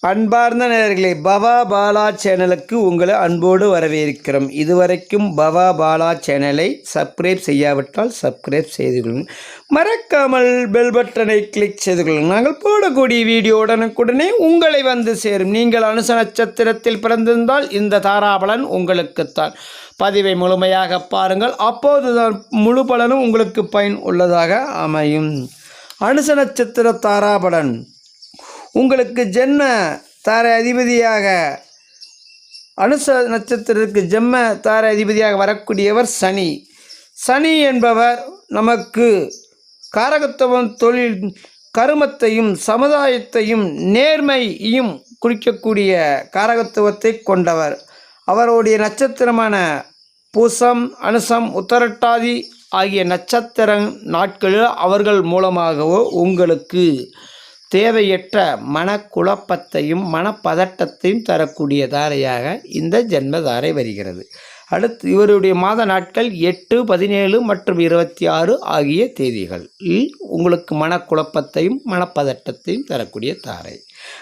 அன்பார்ந்த நேயர்களே, பவா பாலா சேனலுக்கு உங்களை அன்போடு வரவேற்கிறோம். இதுவரைக்கும் பவா பாலா சேனலை சப்ஸ்கிரைப் செய்யாவிட்டால் சப்ஸ்கிரைப் செய்து கொள்ளுங்கள். மறக்காமல் பெல் பட்டனை கிளிக் செய்து கொள்ளுங்கள். நாங்கள் போடக்கூடிய வீடியோ உடனுக்குடனே உங்களை வந்து சேரும். நீங்கள் அனுச நட்சத்திரத்தில் பிறந்திருந்தால் இந்த தாராபலன் உங்களுக்குத்தான். பதிவை முழுமையாக பாருங்கள், அப்போதுதான் முழு பலனும் உங்களுக்கு பயன் உள்ளதாக அமையும். அனுச நட்சத்திர தாராபலன் உங்களுக்கு ஜென்ம தாரை அதிபதியாக அனுச நட்சத்திரத்துக்கு ஜென்ம தாரை அதிபதியாக வரக்கூடியவர் சனி. சனி என்பவர் நமக்கு காரகத்துவம், தொழில், கருமத்தையும் சமுதாயத்தையும் நேர்மையையும் குறிக்கக்கூடிய காரகத்துவத்தை கொண்டவர். அவருடைய நட்சத்திரமான பூசம், அனுசம், உத்தரட்டாதி ஆகிய நட்சத்திர நாட்களில் அவர்கள் மூலமாகவோ உங்களுக்கு தேவையற்ற மனக்குழப்பத்தையும் மனப்பதட்டத்தையும் தரக்கூடிய தாரையாக இந்த ஜென்மதாரை வருகிறது. அடுத்து இவருடைய மாத நாட்கள் 8, 17 மற்றும் 26 ஆகிய தேதிகளில் உங்களுக்கு மனக்குழப்பத்தையும் மனப்பதட்டத்தையும் தரக்கூடிய தாரை.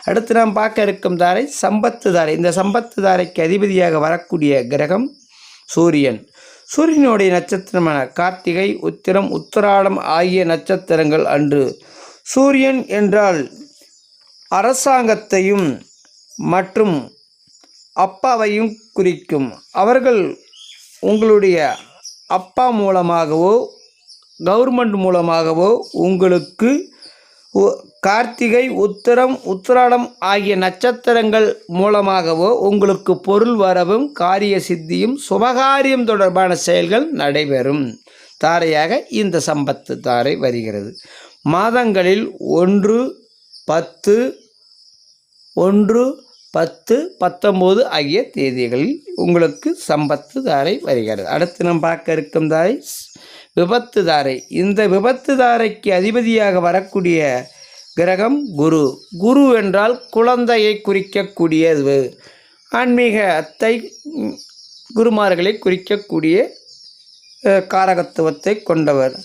அடுத்து நாம் பார்க்க இருக்கும் தாரை சம்பத்து தாரை. இந்த சம்பத்து தாரைக்கு அதிபதியாக வரக்கூடிய கிரகம் சூரியன். சூரியனுடைய நட்சத்திரமான கார்த்திகை, உத்திரம், உத்திராடம் ஆகிய நட்சத்திரங்கள் அன்று. சூரியன் என்றால் அரசாங்கத்தையும் மற்றும் அப்பாவையும் குறிக்கும். அவர்கள் உங்களுடைய அப்பா மூலமாகவோ கவர்மெண்ட் மூலமாகவோ உங்களுக்கு கார்த்திகை, உத்திரம், உத்திராடம் ஆகிய நட்சத்திரங்கள் மூலமாகவோ உங்களுக்கு பொருள் வரவும் காரிய சித்தியும் சுபகாரியம் தொடர்பான செயல்கள் நடைபெறும் தாரையாக இந்த சம்பத்து தாரை வருகிறது. மாதங்களில் 1, 10, 19 ஆகிய தேதிகளில் உங்களுக்கு சம்பத்து தாரை வருகிறது. அடுத்து நாம் பார்க்க இருக்கும் தாரை விபத்து தாரை. இந்த விபத்து தாரைக்கு அதிபதியாக வரக்கூடிய கிரகம் குரு. குரு என்றால் குழந்தையை குறிக்கக்கூடியது. ஆன்மீக அத்தை குருமார்களை குறிக்கக்கூடிய காரகத்துவத்தை கொண்டவர்.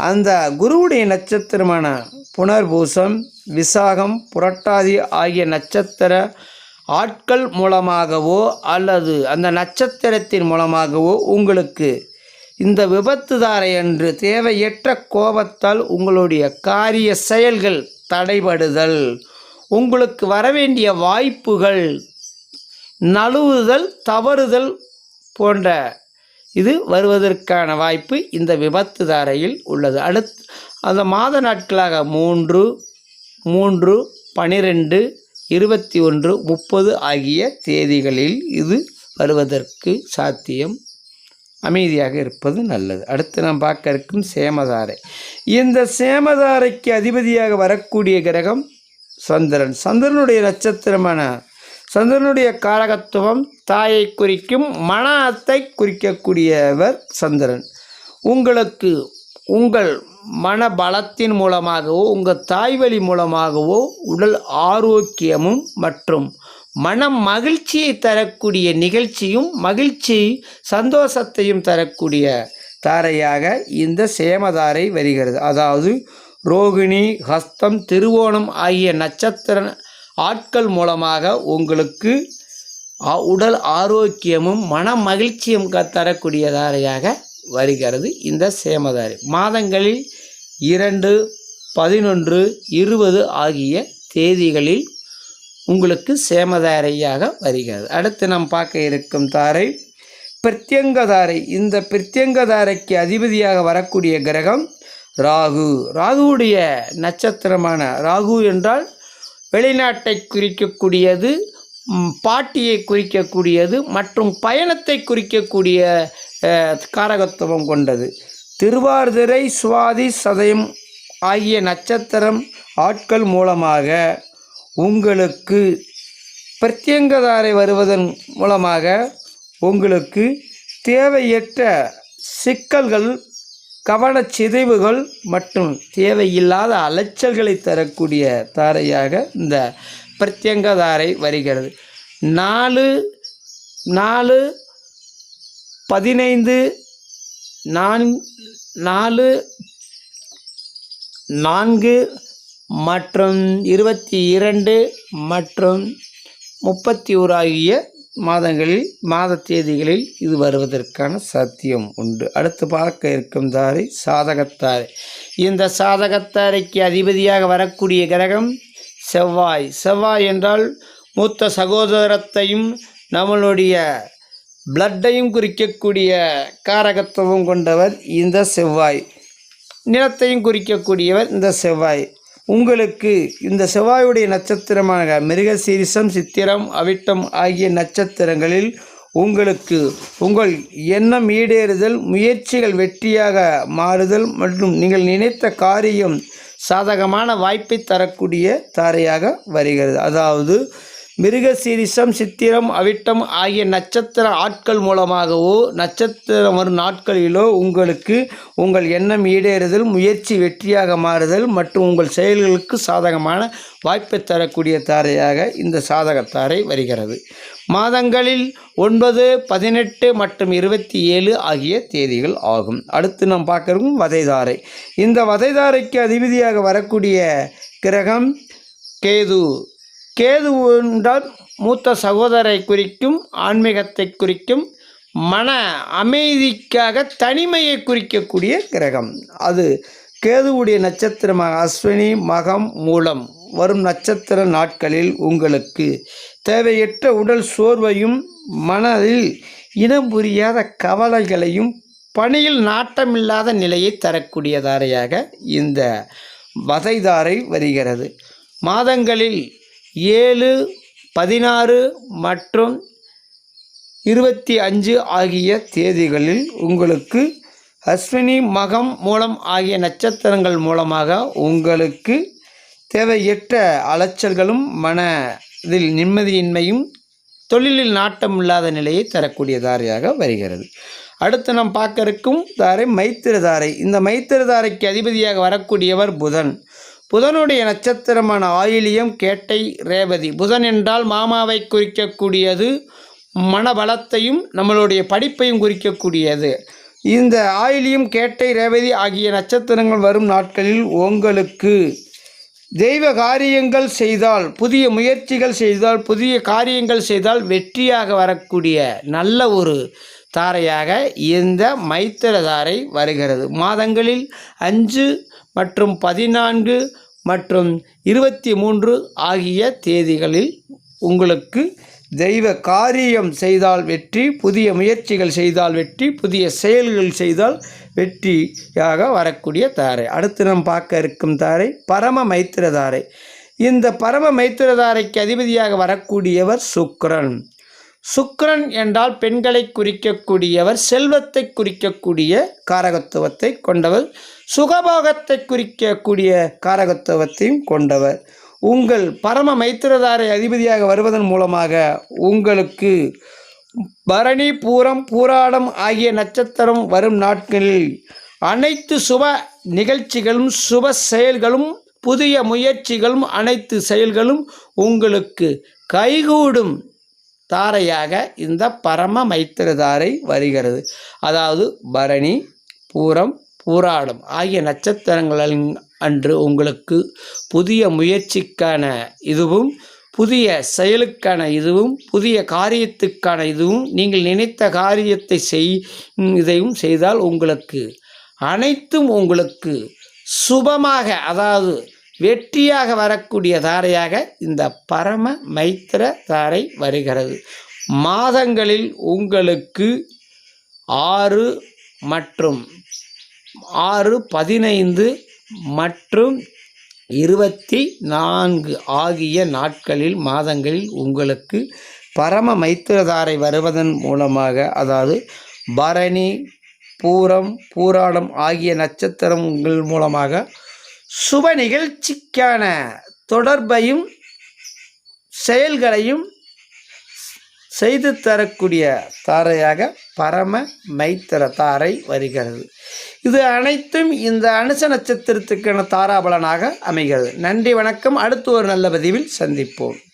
அந்த குருவுடைய நட்சத்திரமான புனர்பூசம், விசாகம், புரட்டாதி ஆகிய நட்சத்திர ஆட்கள் மூலமாகவோ அல்லது அந்த நட்சத்திரத்தின் மூலமாகவோ உங்களுக்கு இந்த விபத்து தாரை அன்று தேவையற்ற கோபத்தால் உங்களுடைய காரிய செயல்கள் தடைபடுதல், உங்களுக்கு வரவேண்டிய வாய்ப்புகள் நழுவுதல், தவறுதல் போன்ற இது வருவதற்கான வாய்ப்பு இந்த விபத்து தாரையில் உள்ளது. அடுத்து அந்த மாத நாட்களாக 3, 12, 21, 30 ஆகிய தேதிகளில் இது வருவதற்கு சாத்தியம். அமைதியாக இருப்பது நல்லது. அடுத்து நாம் பார்க்க இருக்கும் சேமதாரை. இந்த சேமதாரைக்கு அதிபதியாக வரக்கூடிய கிரகம் சந்திரன். சந்திரனுடைய நட்சத்திரமான சந்திரனுடைய காரகத்துவம் தாயை குறிக்கும், மனத்தை குறிக்கக்கூடியவர் சந்திரன். உங்களுக்கு உங்கள் மன பலத்தின் மூலமாகவோ உங்கள் தாய்வழி மூலமாகவோ உடல் ஆரோக்கியமும் மற்றும் மன மகிழ்ச்சியை தரக்கூடிய நிகழ்ச்சியும் மகிழ்ச்சி சந்தோஷத்தையும் தரக்கூடிய தாரையாக இந்த சேமதாரை வருகிறது. அதாவது ரோகிணி, ஹஸ்தம், திருவோணம் ஆகிய நட்சத்திர ஆட்கள் மூலமாக உங்களுக்கு உடல் ஆரோக்கியமும் மன மகிழ்ச்சியும் தரக்கூடிய தாரையாக வருகிறது இந்த சேமதாரை. மாதங்களில் 2, 11, 20 ஆகிய தேதிகளில் உங்களுக்கு சேமதாரையாக வருகிறது. அடுத்து நாம் பார்க்க இருக்கும் தாரை பிரத்யங்கதாரை. இந்த பிரத்யங்கதாரைக்கு அதிபதியாக வரக்கூடிய கிரகம் ராகு. ராகுவுடைய நட்சத்திரமான ராகு என்றால் வெளிநாட்டை குறிக்கக்கூடியது, பாட்டியை குறிக்கக்கூடியது மற்றும் பயணத்தை குறிக்கக்கூடிய காரகத்துவம் கொண்டது. திருவாதிரை, சுவாதி, சதயம் ஆகிய நட்சத்திரம் ஆட்கள் மூலமாக உங்களுக்கு பிரத்யங்கதாரை வருவதன் மூலமாக உங்களுக்கு தேவையற்ற சிக்கல்கள், கவனச்சிதைவுகள் மற்றும் தேவையில்லாத அலைச்சல்களை தரக்கூடிய தாரையாக இந்த பிரத்யங்கதாரை வருகிறது. 4, 15, 4, மற்றும் 22 மற்றும் 31 ஆகிய மாதங்களில் மாத தேதிகளில் இது வருவதற்கான சாத்தியம் உண்டு. அடுத்து பார்க்க இருக்கும் தாரை சாதகத்தாரை. இந்த சாதகத்தாரைக்கு அதிபதியாக வரக்கூடிய கிரகம் செவ்வாய். செவ்வாய் என்றால் மூத்த சகோதரத்தையும் நம்மளுடைய பிளட்டையும் குறிக்கக்கூடிய காரகத்துவம் கொண்டவர் இந்த செவ்வாய். நிலத்தையும் குறிக்கக்கூடியவர் இந்த செவ்வாய். உங்களுக்கு இந்த செவ்வாயுடைய நட்சத்திரமான மிருகசீரிஷம், சித்திரம், அவிட்டம் ஆகிய நட்சத்திரங்களில் உங்களுக்கு உங்கள் எண்ணம் ஈடேறுதல், முயற்சிகள் வெற்றியாக மாறுதல் மற்றும் நீங்கள் நினைத்த காரியம் சாதகமான வாய்ப்பை தரக்கூடிய தாரையாக வருகிறது. அதாவது மிருகசீரிஷம், சித்திரம், அவிட்டம் ஆகிய நட்சத்திர ஆட்கள் மூலமாகவோ நட்சத்திரம் வரும் நாட்களிலோ உங்களுக்கு உங்கள் எண்ணம் ஈடேறுதல், முயற்சி வெற்றியாக மாறுதல் மற்றும் உங்கள் செயல்களுக்கு சாதகமான வாய்ப்பை தரக்கூடிய தாரையாக இந்த சாதகத்தாரை வருகிறது. மாதங்களில் 9, 18 மற்றும் 27 ஆகிய தேதிகள் ஆகும். அடுத்து நாம் பார்க்கறோம் வதைதாரை. இந்த வதைதாரைக்கு அதிபதியாக வரக்கூடிய கிரகம் கேது. கேது என்றால் மூத்த சகோதரை குறிக்கும், ஆன்மீகத்தை குறிக்கும், மன அமைதிக்காக தனிமையை குறிக்கக்கூடிய கிரகம். அது கேதுவுடைய நட்சத்திரமாக அஸ்வினி, மகம், மூலம் வரும் நட்சத்திர நாட்களில் உங்களுக்கு தேவையற்ற உடல் சோர்வையும் மனதில் இனம் புரியாத கவலைகளையும் பணியில் நாட்டமில்லாத நிலையை தரக்கூடிய தாரையாக இந்த வதைதாரை வருகிறது. மாதங்களில் 7, 16 மற்றும் 25 ஆகிய தேதிகளில் உங்களுக்கு அஸ்வினி, மகம், மூலம் ஆகிய நட்சத்திரங்கள் மூலமாக உங்களுக்கு தேவையற்ற அலைச்சல்களும் மனதில் நிம்மதியின்மையும் தொழிலில் நாட்டம் இல்லாத நிலையை தரக்கூடிய தாரையாக வருகிறது. அடுத்து நாம் பார்க்க இருக்கும் தாரை மைத்திரதாரை. இந்த மைத்திரதாரைக்கு அதிபதியாக வரக்கூடியவர் புதன். புதனுடைய நட்சத்திரமான ஆயிலியம், கேட்டை, ரேவதி. புதன் என்றால் மாமாவை குறிக்கக்கூடியது, மனபலத்தையும் நம்மளுடைய படிப்பையும் குறிக்கக்கூடியது. இந்த ஆயிலியம், கேட்டை, ரேவதி ஆகிய நட்சத்திரங்கள் வரும் நாட்களில் உங்களுக்கு தெய்வ காரியங்கள் செய்தால், புதிய முயற்சிகள் செய்தால், புதிய காரியங்கள் செய்தால் வெற்றியாக வரக்கூடிய நல்ல ஒரு தாரையாக இந்த மைத்திரதாரை வருகிறது. மாதங்களில் 5 மற்றும் 14 மற்றும் 23 ஆகிய தேதிகளில் உங்களுக்கு தெய்வ காரியம் செய்தால் வெற்றி, புதிய முயற்சிகள் செய்தால் வெற்றி, புதிய செயல்கள் செய்தால் வெற்றியாக வரக்கூடிய தாரை. அடுத்து நாம் பார்க்க இருக்கும் தாரை பரம மைத்திரதாரை. இந்த பரம மைத்திரதாரைக்கு அதிபதியாக வரக்கூடியவர் சுக்கிரன். சுக்கிரன் என்றால் பெண்களை குறிக்கக்கூடியவர், செல்வத்தை குறிக்கக்கூடிய காரகத்துவத்தை கொண்டவர், சுகபோகத்தை குறிக்கக்கூடிய காரகத்துவத்தையும் கொண்டவர். உங்கள் பரம மைத்திரதாரை அதிபதியாக வருவதன் மூலமாக உங்களுக்கு பரணி, பூரம், பூராடம் ஆகிய நட்சத்திரம் வரும் நாட்களில் அனைத்து சுப நிகழ்ச்சிகளும், சுப செயல்களும், புதிய முயற்சிகளும், அனைத்து செயல்களும் உங்களுக்கு கைகூடும் தாரையாக இந்த பரம மைத்திரதாரை வருகிறது. அதாவது பரணி, பூரம், பூராடம் ஆகிய நட்சத்திரங்களின் அன்று உங்களுக்கு புதிய முயற்சிக்கான இதுவும், புதிய செயலுக்கான இதுவும், புதிய காரியத்துக்கான இதுவும், நீங்கள் நினைத்த காரியத்தை இதையும் செய்தால் உங்களுக்கு அனைத்தும் உங்களுக்கு சுபமாக, அதாவது வெற்றியாக வரக்கூடிய தாரையாக இந்த பரம மைத்திர தாரை வருகிறது. மாதங்களில் உங்களுக்கு 6 மற்றும் 6, 15 மற்றும் 24 ஆகிய நாட்களில் மாதங்களில் உங்களுக்கு பரம மைத்திரதாரை வருவதன் மூலமாக, அதாவது பரணி, பூரம், பூராடம் ஆகிய நட்சத்திரங்கள் மூலமாக சுப நிகழ்ச்சிக்கான தொடர்பையும் செயல்களையும் செய்து தரக்கூடிய தாரையாக பரம மைத்திர தாரை வருகிறது. இது அனைத்தும் இந்த அனுச நட்சத்திரத்துக்கான தாராபலனாக அமைகிறது. நன்றி, வணக்கம். அடுத்து ஒரு நல்ல பதிவில் சந்திப்போம்.